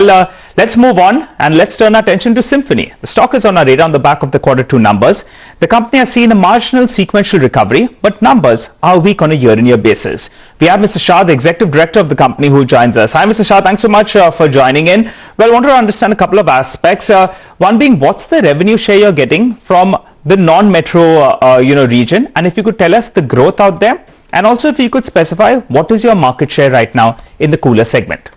Let's move on and let's turn our attention to Symphony. The stock is on our radar on the back of the Q2 numbers. The company has seen a marginal sequential recovery, but numbers are weak on a year-on-year basis. We have Mr. Shah, the Executive Director of the company, who joins us. Hi, Mr. Shah. Thanks so much for joining in. Well, I want to understand a couple of aspects. One being, what's the revenue share you're getting from the non-metro, region? And if you could tell us the growth out there, and also if you could specify what is your market share right now in the cooler segment.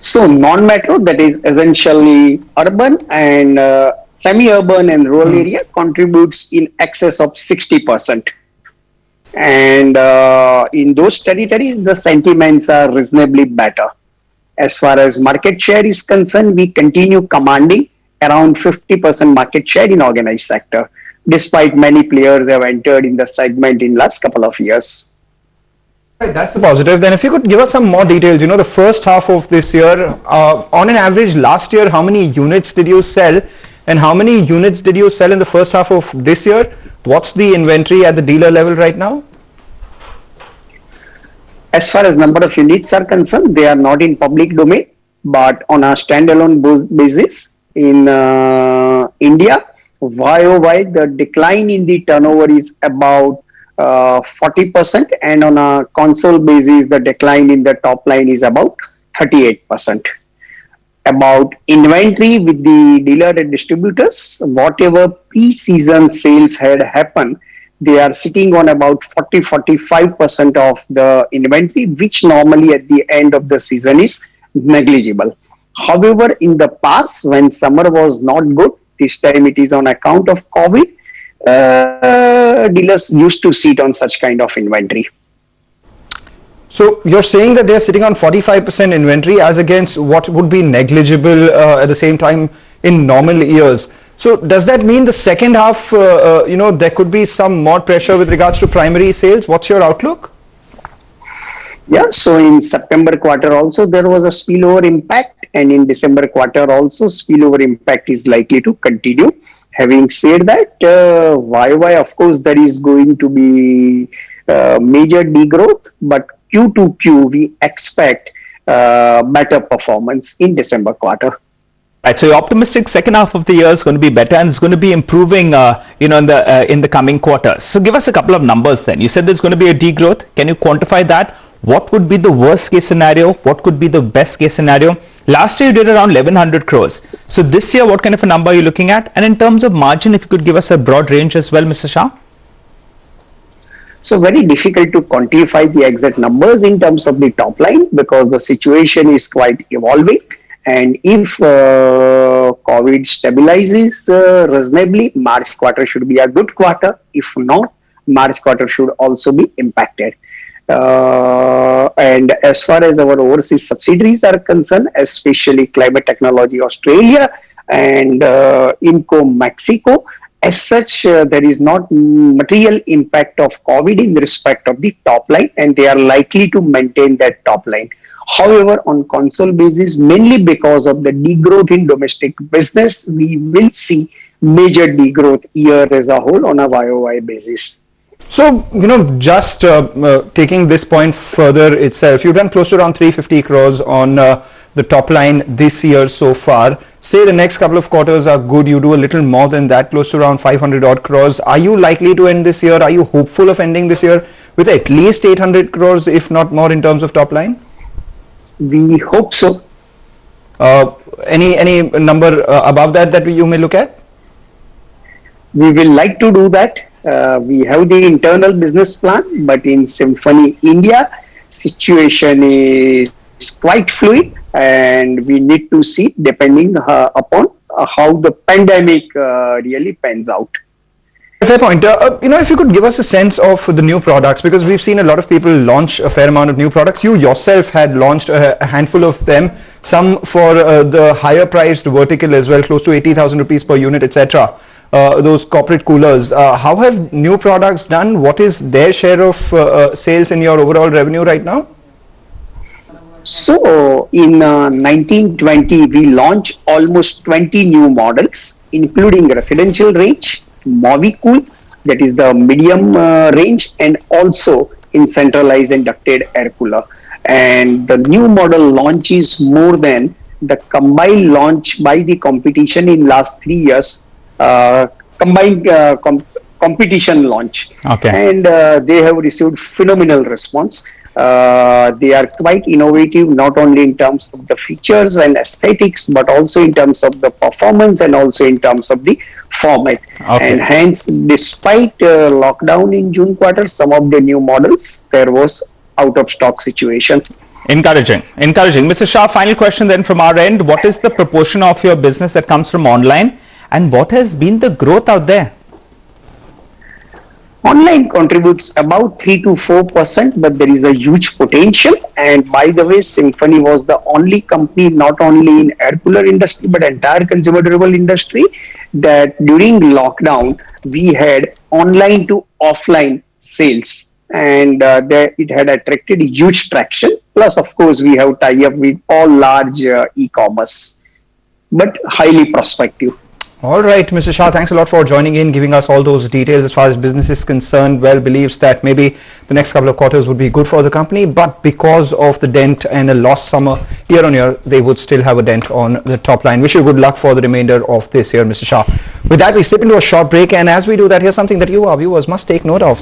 So non-metro, that is essentially urban and semi-urban and rural area, contributes in excess of 60%. And in those territories, the sentiments are reasonably better. As far as market share is concerned, we continue commanding around 50% market share in organized sector, despite many players have entered in the segment in last couple of years. Right, that's a positive. Then if you could give us some more details, the first half of this year, on an average last year, how many units did you sell and how many units did you sell in the first half of this year? What's the inventory at the dealer level right now? As far as number of units are concerned, they are not in public domain, but on a standalone basis in India, YOY, the decline in the turnover is about 40%, and on a console basis, the decline in the top line is about 38%. About inventory with the dealer and distributors, whatever pre-season sales had happened, they are sitting on about 40-45% of the inventory, which normally at the end of the season is negligible. However, in the past, when summer was not good, this time it is on account of COVID, dealers used to sit on such kind of inventory. So you're saying that they're sitting on 45% inventory as against what would be negligible at the same time in normal years. So does that mean the second half, there could be some more pressure with regards to primary sales? What's your outlook? Yeah, so in September quarter also there was a spillover impact, and in December quarter also spillover impact is likely to continue. Having said that, YY, of course, there is going to be major degrowth, but Q to Q, we expect better performance in December quarter. Right, so you're optimistic second half of the year is going to be better and it's going to be improving, in the coming quarters. So give us a couple of numbers then. You said there's going to be a degrowth. Can you quantify that? What would be the worst case scenario? What could be the best case scenario? Last year you did around 1100 crores. So this year, what kind of a number are you looking at? And in terms of margin, if you could give us a broad range as well, Mr. Shah. So very difficult to quantify the exact numbers in terms of the top line because the situation is quite evolving. And if COVID stabilizes reasonably, March quarter should be a good quarter. If not, March quarter should also be impacted. And as far as our overseas subsidiaries are concerned, especially Climate Technology Australia and IMCO Mexico, as such, there is not material impact of COVID in respect of the top line, and they are likely to maintain that top line. However, on console basis, mainly because of the degrowth in domestic business, we will see major degrowth year as a whole on a YOY basis. So, just taking this point further itself, you've done close to around 350 crores on the top line this year so far. Say the next couple of quarters are good, you do a little more than that, close to around 500 odd crores. Are you likely to end this year? Are you hopeful of ending this year with at least 800 crores, if not more, in terms of top line? We hope so. Any number above that you may look at? We will like to do that. We have the internal business plan, but in Symphony India, situation is quite fluid, and we need to see depending upon how the pandemic really pans out. Fair point. If you could give us a sense of the new products, because we've seen a lot of people launch a fair amount of new products. You yourself had launched a handful of them, some for the higher priced vertical as well, close to 80,000 rupees per unit, etc. Those corporate coolers. How have new products done? What is their share of sales in your overall revenue right now? So in 1920, we launched almost 20 new models, including residential range, Movicool, that is the medium range, and also in centralized and ducted air cooler. and the new model launch is more than the combined launch by the competition in last 3 years, combined competition launch. Okay. And they have received phenomenal response. They are quite innovative, not only in terms of the features and aesthetics, but also in terms of the performance and also in terms of the format. Okay. And hence, despite lockdown in June quarter, some of the new models, there was out of stock situation. Encouraging. Mr. Shah, final question then from our end. What is the proportion of your business that comes from online, and what has been the growth out there? Online contributes about 3 to 4%, but there is a huge potential. And by the way, Symphony was the only company, not only in air cooler industry, but entire consumer durable industry, that during lockdown, we had online to offline sales. And it had attracted huge traction. Plus, of course, we have tie-up with all large e-commerce, but highly prospective. All right, Mr. Shah, thanks a lot for joining in, giving us all those details as far as business is concerned. Well, believes that maybe the next couple of quarters would be good for the company, but because of the dent and a lost summer year on year, they would still have a dent on the top line. Wish you good luck for the remainder of this year, Mr. Shah. With that, we slip into a short break, and as we do that, here's something that you, our viewers, must take note of.